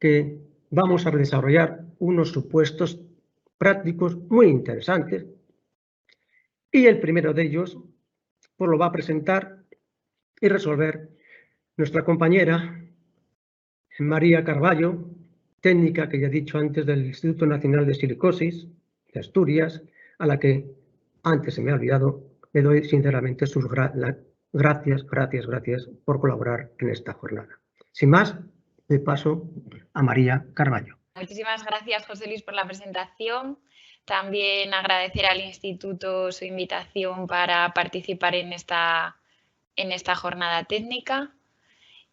que vamos a desarrollar unos supuestos prácticos muy interesantes y el primero de ellos pues lo va a presentar y resolver nuestra compañera María Carballo, técnica que ya he dicho antes del Instituto Nacional de Silicosis de Asturias, a la que antes se me ha olvidado, le doy sinceramente sus gracias por colaborar en esta jornada. Sin más, le paso a María Carballo. Muchísimas gracias, José Luis, por la presentación. También agradecer al Instituto su invitación para participar en esta jornada técnica.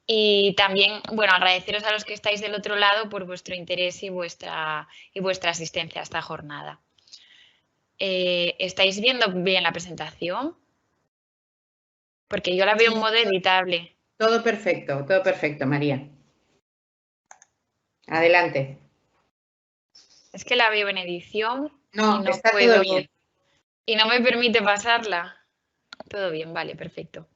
Y también, bueno, agradeceros a los que estáis del otro lado por vuestro interés y vuestra asistencia a esta jornada. ¿Estáis viendo bien la presentación? Porque yo la veo en modo editable. Todo perfecto, María. Adelante. Es que la veo en edición. No, está todo bien. Y no me permite pasarla. Todo bien, vale, perfecto.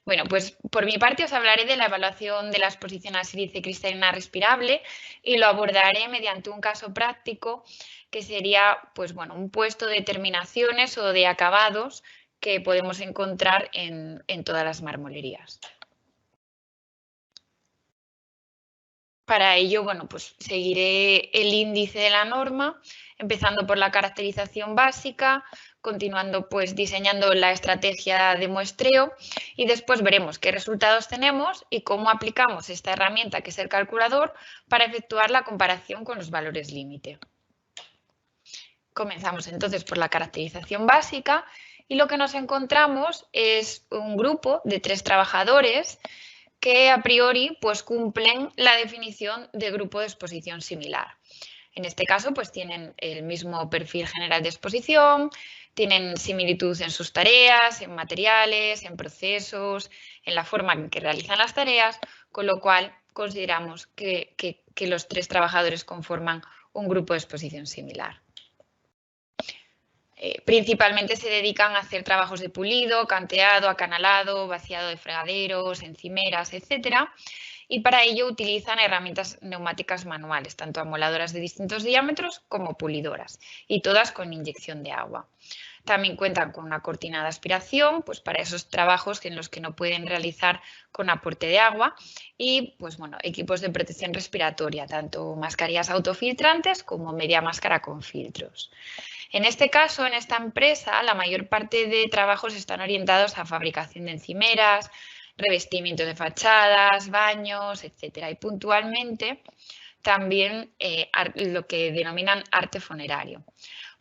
Bueno, pues por mi parte os hablaré de la evaluación de la exposición a sílice cristalina respirable y lo abordaré mediante un caso práctico que sería, pues bueno, un puesto de terminaciones o de acabados que podemos encontrar en todas las marmolerías. Para ello, bueno, pues seguiré el índice de la norma, empezando por la caracterización básica, continuando pues diseñando la estrategia de muestreo y después veremos qué resultados tenemos y cómo aplicamos esta herramienta que es el calculador para efectuar la comparación con los valores límite. Comenzamos entonces por la caracterización básica y lo que nos encontramos es un grupo de 3 trabajadores que a priori pues cumplen la definición de grupo de exposición similar. En este caso pues tienen el mismo perfil general de exposición, tienen similitud en sus tareas, en materiales, en procesos, en la forma en que realizan las tareas, con lo cual consideramos que los 3 trabajadores conforman un grupo de exposición similar. Principalmente se dedican a hacer trabajos de pulido, canteado, acanalado, vaciado de fregaderos, encimeras, etc. Y para ello utilizan herramientas neumáticas manuales, tanto amoladoras de distintos diámetros como pulidoras, y todas con inyección de agua. También cuentan con una cortina de aspiración, pues para esos trabajos en los que no pueden realizar con aporte de agua, y pues bueno, equipos de protección respiratoria, tanto mascarillas autofiltrantes como media máscara con filtros. En este caso, en esta empresa, la mayor parte de trabajos están orientados a fabricación de encimeras, revestimientos de fachadas, baños, etc. Y puntualmente también lo que denominan arte funerario.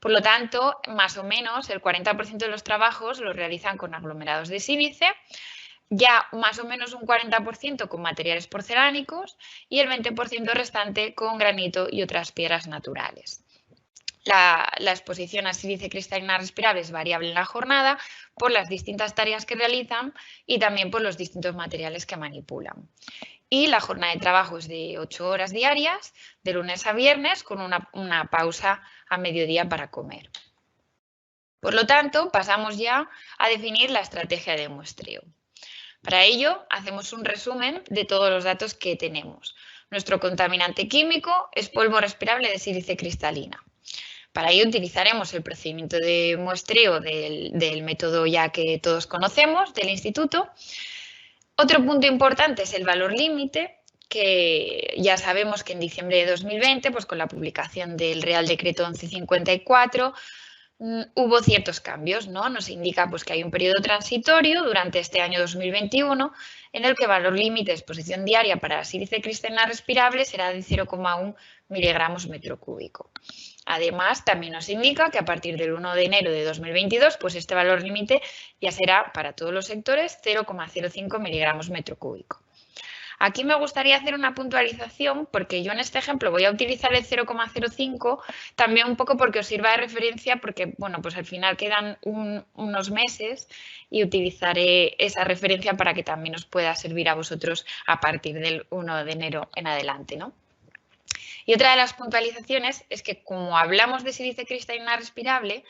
Por lo tanto, más o menos el 40% de los trabajos los realizan con aglomerados de sílice, ya más o menos un 40% con materiales porcelánicos y el 20% restante con granito y otras piedras naturales. La exposición a sílice cristalina respirable es variable en la jornada por las distintas tareas que realizan y también por los distintos materiales que manipulan. Y la jornada de trabajo es de 8 horas diarias, de lunes a viernes, con una pausa a mediodía para comer. Por lo tanto, pasamos ya a definir la estrategia de muestreo. Para ello, hacemos un resumen de todos los datos que tenemos. Nuestro contaminante químico es polvo respirable de sílice cristalina. Para ello utilizaremos el procedimiento de muestreo del método ya que todos conocemos, del instituto. Otro punto importante es el valor límite, que ya sabemos que en diciembre de 2020, pues con la publicación del Real Decreto 1154, hubo ciertos cambios, ¿no? Nos indica pues, que hay un periodo transitorio durante este año 2021 en el que el valor límite de exposición diaria para sílice cristalina respirable será de 0,1 miligramos metro cúbico. Además, también nos indica que a partir del 1 de enero de 2022, pues este valor límite ya será para todos los sectores 0,05 miligramos metro cúbico. Aquí me gustaría hacer una puntualización porque yo en este ejemplo voy a utilizar el 0,05 también un poco porque os sirva de referencia porque, bueno, pues al final quedan unos meses y utilizaré esa referencia para que también os pueda servir a vosotros a partir del 1 de enero en adelante, ¿no? Y otra de las puntualizaciones es que como hablamos de sílice cristalina respirable,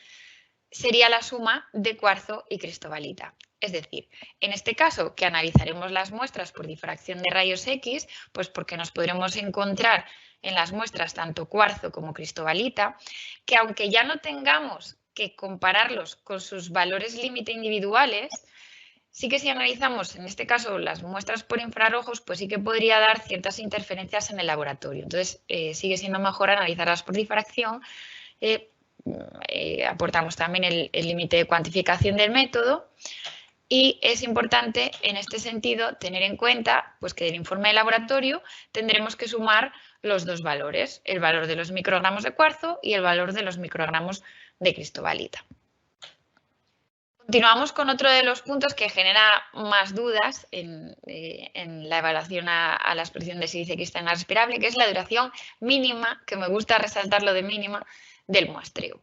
sería la suma de cuarzo y cristobalita. Es decir, en este caso que analizaremos las muestras por difracción de rayos X, pues porque nos podremos encontrar en las muestras tanto cuarzo como cristobalita, que aunque ya no tengamos que compararlos con sus valores límite individuales, sí que si analizamos en este caso las muestras por infrarrojos, pues sí que podría dar ciertas interferencias en el laboratorio. Entonces, sigue siendo mejor analizarlas por difracción. Aportamos también el límite de cuantificación del método. Y es importante, en este sentido, tener en cuenta pues, que del informe de laboratorio tendremos que sumar los dos valores, el valor de los microgramos de cuarzo y el valor de los microgramos de cristobalita. Continuamos con otro de los puntos que genera más dudas en la evaluación a la exposición de sílice cristalina respirable, que es la duración mínima, que me gusta resaltar lo de mínima, del muestreo.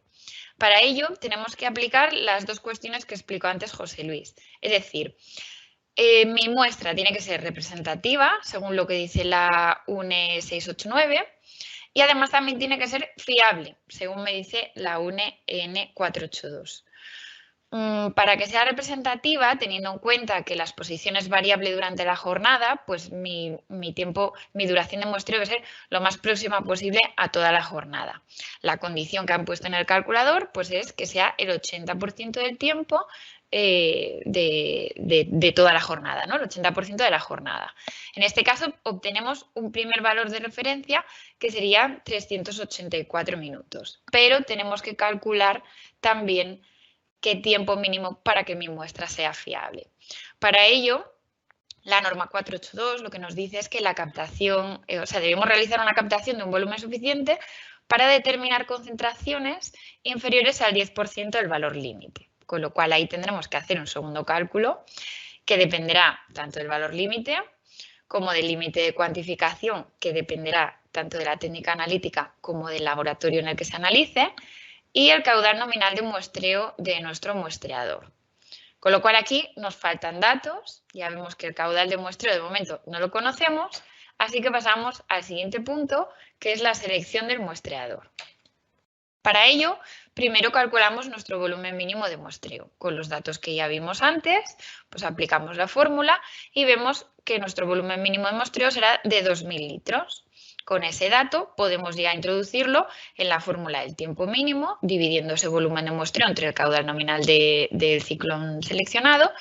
Para ello, tenemos que aplicar las dos cuestiones que explicó antes José Luis. Es decir, mi muestra tiene que ser representativa, según lo que dice la UNE 689, y además también tiene que ser fiable, según me dice la UNE EN 482. Para que sea representativa, teniendo en cuenta que la exposición es variable durante la jornada, pues mi duración de muestreo debe ser lo más próxima posible a toda la jornada. La condición que han puesto en el calculador pues es que sea el 80% del tiempo de toda la jornada, ¿no? El 80% de la jornada. En este caso obtenemos un primer valor de referencia que sería 384 minutos, pero tenemos que calcular también qué tiempo mínimo para que mi muestra sea fiable. Para ello, la norma 482 lo que nos dice es que la captación, debemos realizar una captación de un volumen suficiente para determinar concentraciones inferiores al 10% del valor límite. Con lo cual ahí tendremos que hacer un segundo cálculo que dependerá tanto del valor límite como del límite de cuantificación, que dependerá tanto de la técnica analítica como del laboratorio en el que se analice, y el caudal nominal de muestreo de nuestro muestreador. Con lo cual aquí nos faltan datos, ya vemos que el caudal de muestreo de momento no lo conocemos, así que pasamos al siguiente punto, que es la selección del muestreador. Para ello, primero calculamos nuestro volumen mínimo de muestreo. Con los datos que ya vimos antes, pues aplicamos la fórmula y vemos que nuestro volumen mínimo de muestreo será de 2.000 litros. Con ese dato podemos ya introducirlo en la fórmula del tiempo mínimo, dividiendo ese volumen de muestreo entre el caudal nominal del ciclón seleccionado,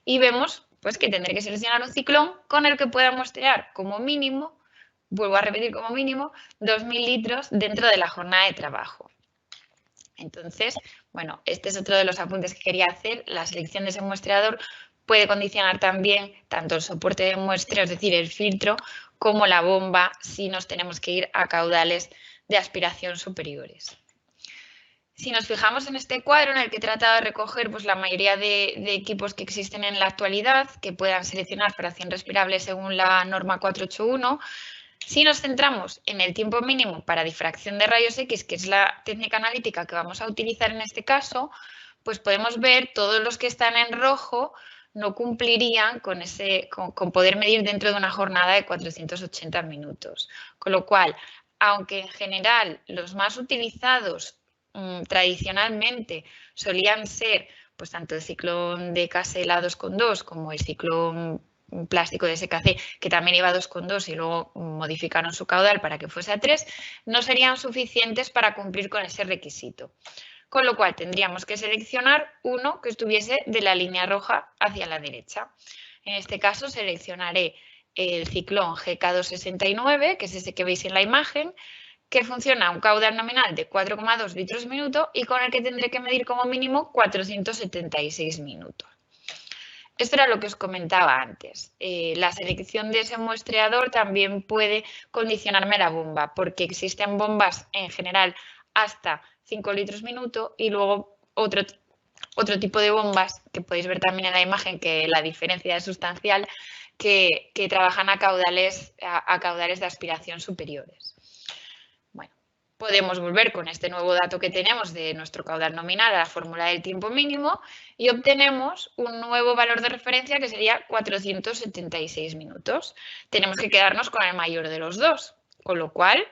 y vemos pues, que tendré que seleccionar un ciclón con el que pueda muestrear como mínimo, vuelvo a repetir como mínimo, 2.000 litros dentro de la jornada de trabajo. Entonces, bueno, este es otro de los apuntes que quería hacer. La selección de ese muestreador puede condicionar también tanto el soporte de muestreo, es decir, el filtro, como la bomba si nos tenemos que ir a caudales de aspiración superiores. Si nos fijamos en este cuadro en el que he tratado de recoger pues, la mayoría de equipos que existen en la actualidad que puedan seleccionar fracción respirable según la norma 481, si nos centramos en el tiempo mínimo para difracción de rayos X, que es la técnica analítica que vamos a utilizar en este caso, pues podemos ver todos los que están en rojo no cumplirían con poder medir dentro de una jornada de 480 minutos. Con lo cual, aunque en general los más utilizados tradicionalmente solían ser pues tanto el ciclón de KSLA 2,2 como el ciclón plástico de SKC, que también iba a 2,2 y luego modificaron su caudal para que fuese a 3, no serían suficientes para cumplir con ese requisito. Con lo cual tendríamos que seleccionar uno que estuviese de la línea roja hacia la derecha. En este caso seleccionaré el ciclón GK269, que es ese que veis en la imagen, que funciona a un caudal nominal de 4,2 litros minuto y con el que tendré que medir como mínimo 476 minutos. Esto era lo que os comentaba antes. La selección de ese muestreador también puede condicionarme la bomba, porque existen bombas en general hasta 5 litros minuto y luego otro tipo de bombas que podéis ver también en la imagen que la diferencia es sustancial, que trabajan a caudales de aspiración superiores. Bueno, podemos volver con este nuevo dato que tenemos de nuestro caudal nominal a la fórmula del tiempo mínimo y obtenemos un nuevo valor de referencia que sería 476 minutos. Tenemos que quedarnos con el mayor de los dos, con lo cual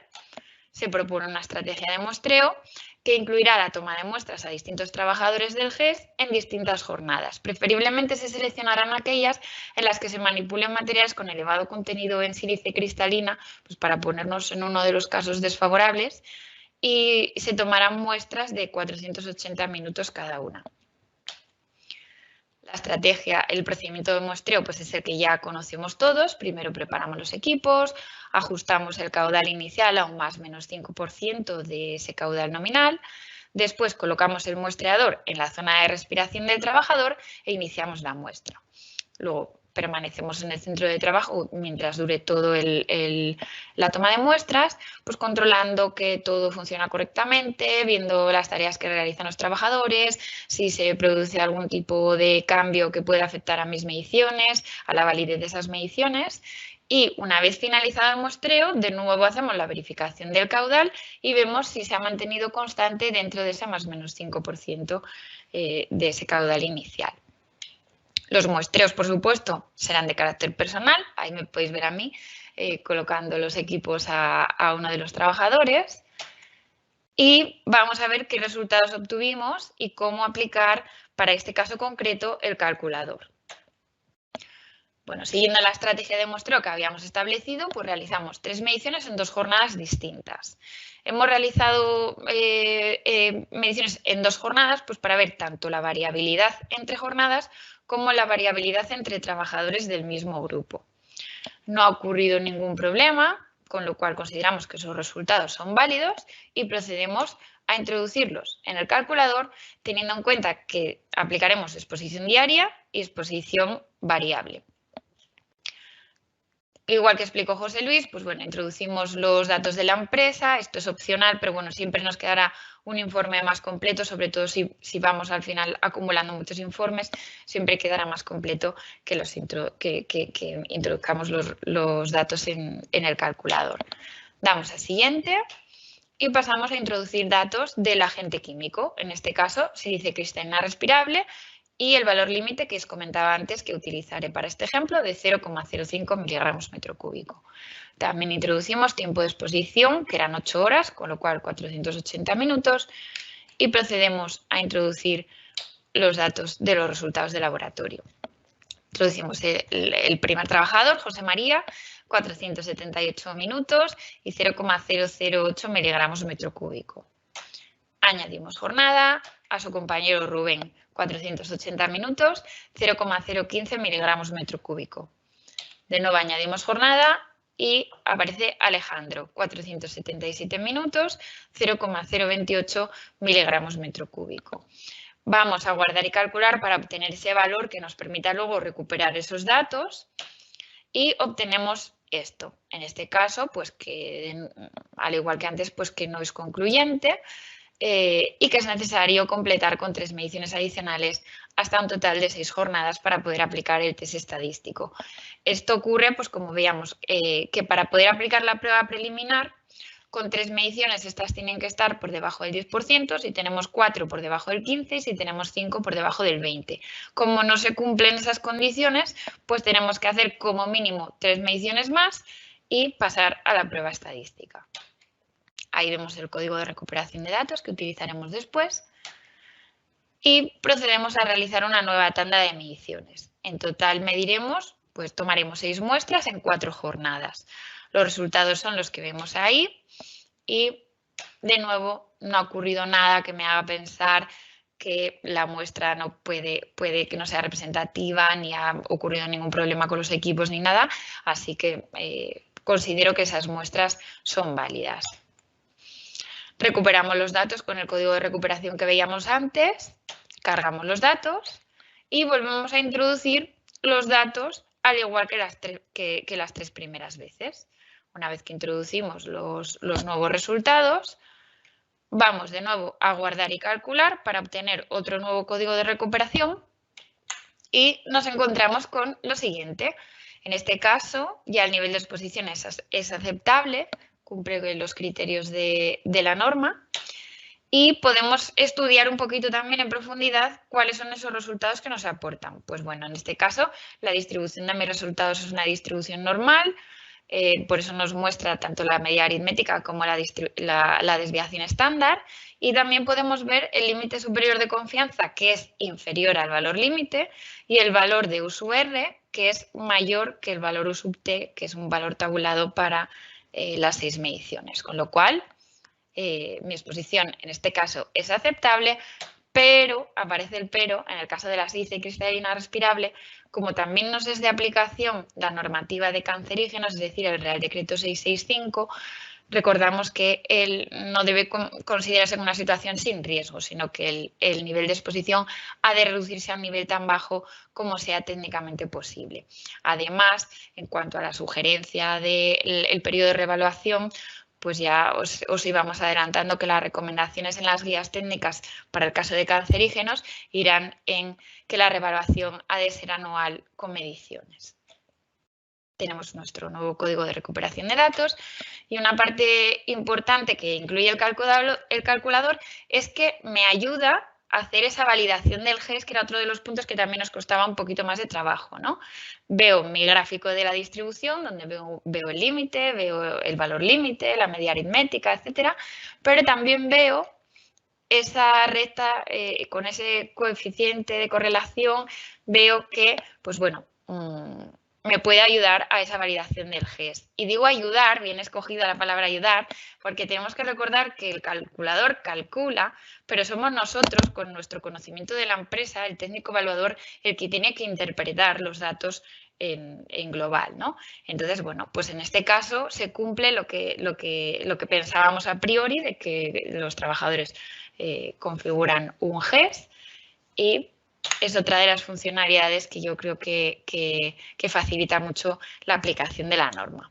se propone una estrategia de muestreo que incluirá la toma de muestras a distintos trabajadores del GES en distintas jornadas. Preferiblemente se seleccionarán aquellas en las que se manipulen materiales con elevado contenido en sílice cristalina, pues para ponernos en uno de los casos desfavorables, y se tomarán muestras de 480 minutos cada una. La estrategia, el procedimiento de muestreo, pues es el que ya conocemos todos. Primero preparamos los equipos, ajustamos el caudal inicial a un más menos 5% de ese caudal nominal. Después colocamos el muestreador en la zona de respiración del trabajador e iniciamos la muestra. Luego permanecemos en el centro de trabajo mientras dure todo la toma de muestras, pues controlando que todo funciona correctamente, viendo las tareas que realizan los trabajadores, si se produce algún tipo de cambio que pueda afectar a mis mediciones, a la validez de esas mediciones. Y una vez finalizado el muestreo, de nuevo hacemos la verificación del caudal y vemos si se ha mantenido constante dentro de ese más o menos 5% de ese caudal inicial. Los muestreos, por supuesto, serán de carácter personal. Ahí me podéis ver a mí colocando los equipos a uno de los trabajadores. Y vamos a ver qué resultados obtuvimos y cómo aplicar para este caso concreto el calculador. Bueno, siguiendo la estrategia de muestreo que habíamos establecido, pues realizamos 3 mediciones en 2 jornadas distintas. Hemos realizado mediciones en 2 jornadas pues para ver tanto la variabilidad entre jornadas como la variabilidad entre trabajadores del mismo grupo. No ha ocurrido ningún problema, con lo cual consideramos que esos resultados son válidos y procedemos a introducirlos en el calculador teniendo en cuenta que aplicaremos exposición diaria y exposición variable. Igual que explicó José Luis, pues bueno, introducimos los datos de la empresa, esto es opcional, pero bueno, siempre nos quedará un informe más completo, sobre todo si vamos al final acumulando muchos informes, siempre quedará más completo que introduzcamos los datos en el calculador. Damos a siguiente y pasamos a introducir datos del agente químico, en este caso sílice cristalina respirable, y el valor límite que os comentaba antes que utilizaré para este ejemplo de 0,05 miligramos metro cúbico. También introducimos tiempo de exposición, que eran 8 horas, con lo cual 480 minutos, y procedemos a introducir los datos de los resultados de laboratorio. Introducimos el primer trabajador, José María, 478 minutos y 0,008 miligramos metro cúbico. Añadimos jornada, a su compañero Rubén, 480 minutos, 0,015 miligramos metro cúbico. De nuevo añadimos jornada y aparece Alejandro, 477 minutos, 0,028 miligramos metro cúbico. Vamos a guardar y calcular para obtener ese valor que nos permita luego recuperar esos datos y obtenemos esto. En este caso, pues que al igual que antes, pues que no es concluyente. Y que es necesario completar con 3 mediciones adicionales hasta un total de 6 jornadas para poder aplicar el test estadístico. Esto ocurre, pues como veíamos, que para poder aplicar la prueba preliminar, con 3 mediciones estas tienen que estar por debajo del 10%, si tenemos 4 por debajo del 15% y si tenemos 5 por debajo del 20%. Como no se cumplen esas condiciones, pues tenemos que hacer como mínimo 3 mediciones más y pasar a la prueba estadística. Ahí vemos el código de recuperación de datos que utilizaremos después y procedemos a realizar una nueva tanda de mediciones. En total mediremos, pues tomaremos 6 muestras en 4 jornadas. Los resultados son los que vemos ahí y de nuevo no ha ocurrido nada que me haga pensar que la muestra no puede que no sea representativa ni ha ocurrido ningún problema con los equipos ni nada, así que considero que esas muestras son válidas. Recuperamos los datos con el código de recuperación que veíamos antes, cargamos los datos y volvemos a introducir los datos al igual que las 3 primeras veces. Una vez que introducimos los nuevos resultados, vamos de nuevo a guardar y calcular para obtener otro nuevo código de recuperación y nos encontramos con lo siguiente. En este caso, ya el nivel de exposición es aceptable, cumple los criterios de la norma y podemos estudiar un poquito también en profundidad cuáles son esos resultados que nos aportan. Pues bueno, en este caso la distribución de mis resultados es una distribución normal, por eso nos muestra tanto la media aritmética como la desviación estándar, y también podemos ver el límite superior de confianza, que es inferior al valor límite, y el valor de U sub R, que es mayor que el valor U sub T, que es un valor tabulado para las 6 mediciones. Con lo cual, mi exposición en este caso es aceptable, pero, aparece el pero, en el caso de la sílice cristalina respirable, como también nos es de aplicación la normativa de cancerígenos, es decir, el Real Decreto 665, recordamos que él no debe considerarse una situación sin riesgo, sino que el nivel de exposición ha de reducirse a un nivel tan bajo como sea técnicamente posible. Además, en cuanto a la sugerencia del periodo de reevaluación, pues ya os íbamos adelantando que las recomendaciones en las guías técnicas para el caso de cancerígenos irán en que la reevaluación ha de ser anual con mediciones. Tenemos nuestro nuevo código de recuperación de datos y una parte importante que incluye el calculador es que me ayuda a hacer esa validación del GES, que era otro de los puntos que también nos costaba un poquito más de trabajo, ¿no? Veo mi gráfico de la distribución, donde veo el límite, veo el valor límite, la media aritmética, etcétera, pero también veo esa recta con ese coeficiente de correlación, veo que, pues bueno, me puede ayudar a esa validación del GES. Y digo ayudar, bien escogida la palabra ayudar, porque tenemos que recordar que el calculador calcula, pero somos nosotros, con nuestro conocimiento de la empresa, el técnico evaluador, el que tiene que interpretar los datos en global, ¿no? Entonces, bueno, pues en este caso se cumple lo que pensábamos a priori, de que los trabajadores configuran un GES, y es otra de las funcionalidades que yo creo que facilita mucho la aplicación de la norma.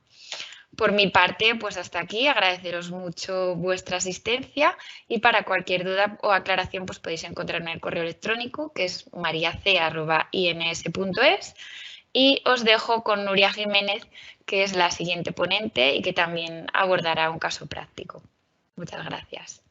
Por mi parte, pues hasta aquí, agradeceros mucho vuestra asistencia, y para cualquier duda o aclaración pues podéis encontrarme en el correo electrónico, que es mariac@ins.es, y os dejo con Nuria Jiménez, que es la siguiente ponente y que también abordará un caso práctico. Muchas gracias.